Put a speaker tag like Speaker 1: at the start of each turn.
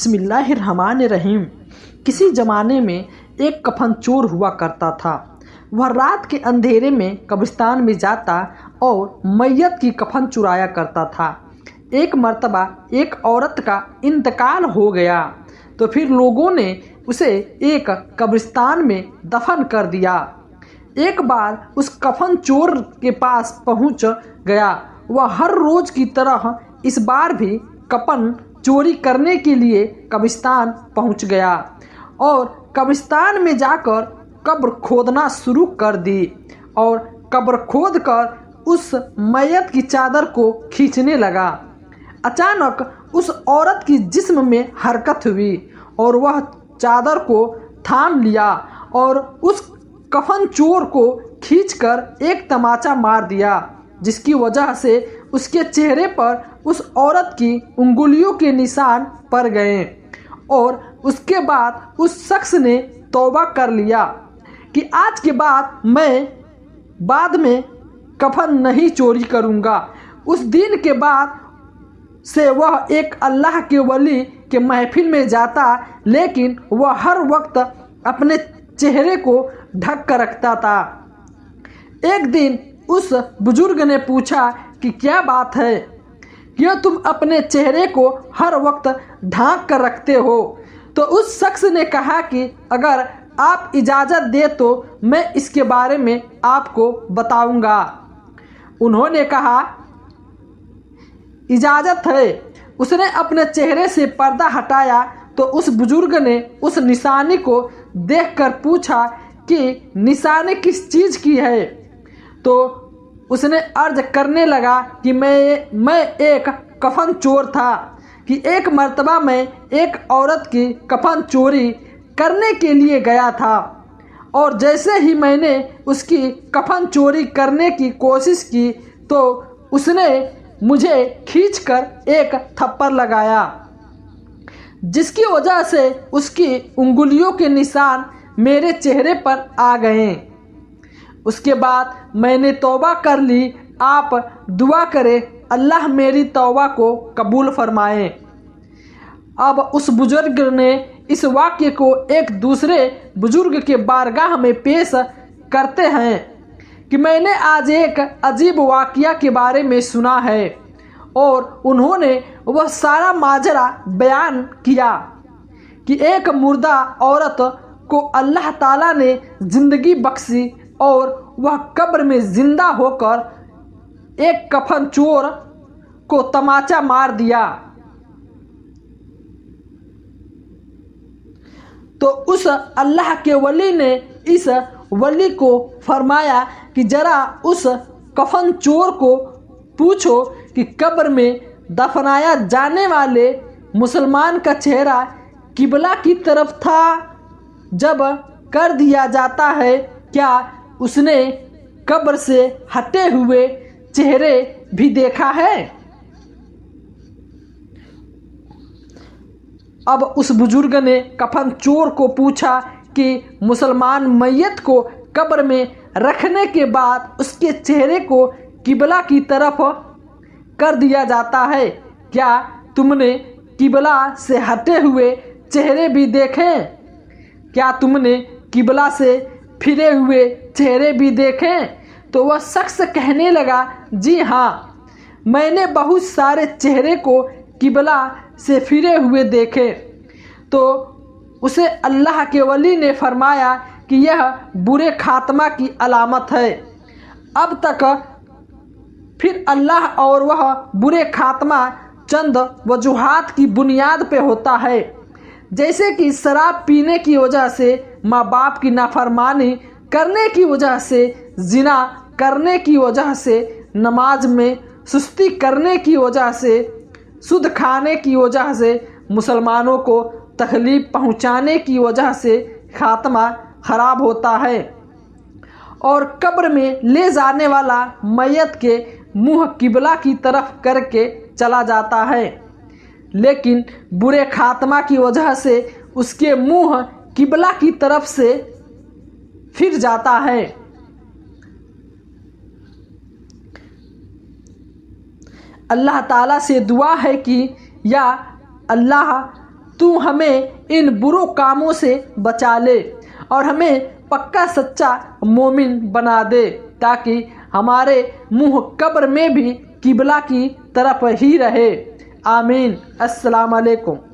Speaker 1: بسم اللہ الرحمن الرحیم۔ کسی زمانے میں ایک کفن چور ہوا کرتا تھا۔ وہ رات کے اندھیرے میں قبرستان میں جاتا اور میت کی کفن چرایا کرتا تھا۔ ایک مرتبہ ایک عورت کا انتقال ہو گیا تو پھر لوگوں نے اسے ایک قبرستان میں دفن کر دیا۔ ایک بار اس کفن چور کے پاس پہنچ گیا۔ وہ ہر روز کی طرح اس بار بھی کفن چوری کرنے کے لیے قبرستان پہنچ گیا اور قبرستان میں جا کر قبر کھودنا شروع کر دی اور قبر کھود کر اس میت کی چادر کو کھینچنے لگا۔ اچانک اس عورت کی جسم میں حرکت ہوئی اور وہ چادر کو تھام لیا اور اس کفن چور کو کھینچ کر ایک تماچا مار دیا، جس کی وجہ سے اس کے چہرے پر اس عورت کی انگلیوں کے نشان پڑ گئے اور اس کے بعد اس شخص نے توبہ کر لیا کہ آج کے بعد میں کفن نہیں چوری کروں گا۔ اس دن کے بعد سے وہ ایک اللہ کے ولی کے محفل میں جاتا، لیکن وہ ہر وقت اپنے چہرے کو ڈھک کر رکھتا تھا۔ ایک دن اس بزرگ نے پوچھا کہ کیا بات ہے، کیوں تم اپنے چہرے کو ہر وقت ڈھانک کر رکھتے ہو؟ تو اس شخص نے کہا کہ اگر آپ اجازت دیں تو میں اس کے بارے میں آپ کو بتاؤں گا۔ انہوں نے کہا اجازت ہے۔ اس نے اپنے چہرے سے پردہ ہٹایا تو اس بزرگ نے اس نشانی کو دیکھ کر پوچھا کہ نشانی کس چیز کی ہے؟ تو اس نے عرض کرنے لگا کہ میں ایک کفن چور تھا کہ ایک مرتبہ میں ایک عورت کی کفن چوری کرنے کے لیے گیا تھا اور جیسے ہی میں نے اس کی کفن چوری کرنے کی کوشش کی تو اس نے مجھے کھینچ کر ایک تھپڑ لگایا، جس کی وجہ سے اس کی انگلیوں کے نشان میرے چہرے پر آ گئے۔ اس کے بعد میں نے توبہ کر لی۔ آپ دعا کریں اللہ میری توبہ کو قبول فرمائے۔ اب اس بزرگ نے اس واقعے کو ایک دوسرے بزرگ کے بارگاہ میں پیش کرتے ہیں کہ میں نے آج ایک عجیب واقعہ کے بارے میں سنا ہے، اور انہوں نے وہ سارا ماجرا بیان کیا کہ ایک مردہ عورت کو اللہ تعالیٰ نے زندگی بخشی اور وہ قبر میں زندہ ہو کر ایک کفن چور کو تماچا مار دیا۔ تو اس اللہ کے ولی نے اس ولی کو فرمایا کہ ذرا اس کفن چور کو پوچھو کہ قبر میں دفنایا جانے والے مسلمان کا چہرہ قبلہ کی طرف تھا جب کر دیا جاتا ہے، کیا اس نے قبر سے ہٹے ہوئے چہرے بھی دیکھا ہے؟ اب اس بزرگ نے کفن چور کو پوچھا کہ مسلمان میت کو قبر میں رکھنے کے بعد اس کے چہرے کو قبلہ کی طرف کر دیا جاتا ہے، کیا تم نے قبلہ سے ہٹے ہوئے چہرے بھی دیکھے؟ کیا تم نے قبلہ سے پھرے ہوئے چہرے بھی دیکھے؟ تو وہ شخص کہنے لگا جی ہاں، میں نے بہت سارے چہرے کو قبلہ سے پھرے ہوئے دیکھے۔ تو اسے اللہ کے ولی نے فرمایا کہ یہ برے خاتمہ کی علامت ہے۔ اب تک پھر اللہ اور وہ برے خاتمہ چند وجوہات کی بنیاد پہ ہوتا ہے، جیسے کہ شراب پینے کی وجہ سے، ماں باپ کی نافرمانی کرنے کی وجہ سے، زنا کرنے کی وجہ سے، نماز میں سستی کرنے کی وجہ سے، سود کھانے کی وجہ سے، مسلمانوں کو تکلیف پہنچانے کی وجہ سے خاتمہ خراب ہوتا ہے، اور قبر میں لے جانے والا میت کے منہ قبلہ کی طرف کر کے چلا جاتا ہے، لیکن برے خاتمہ کی وجہ سے اس کے منہ قبلہ کی طرف سے پھر جاتا ہے۔ اللہ تعالیٰ سے دعا ہے کہ یا اللہ تو ہمیں ان بروں کاموں سے بچا لے اور ہمیں پکا سچا مومن بنا دے، تاکہ ہمارے منہ قبر میں بھی قبلہ کی طرف ہی رہے۔ آمین۔ السلام علیکم۔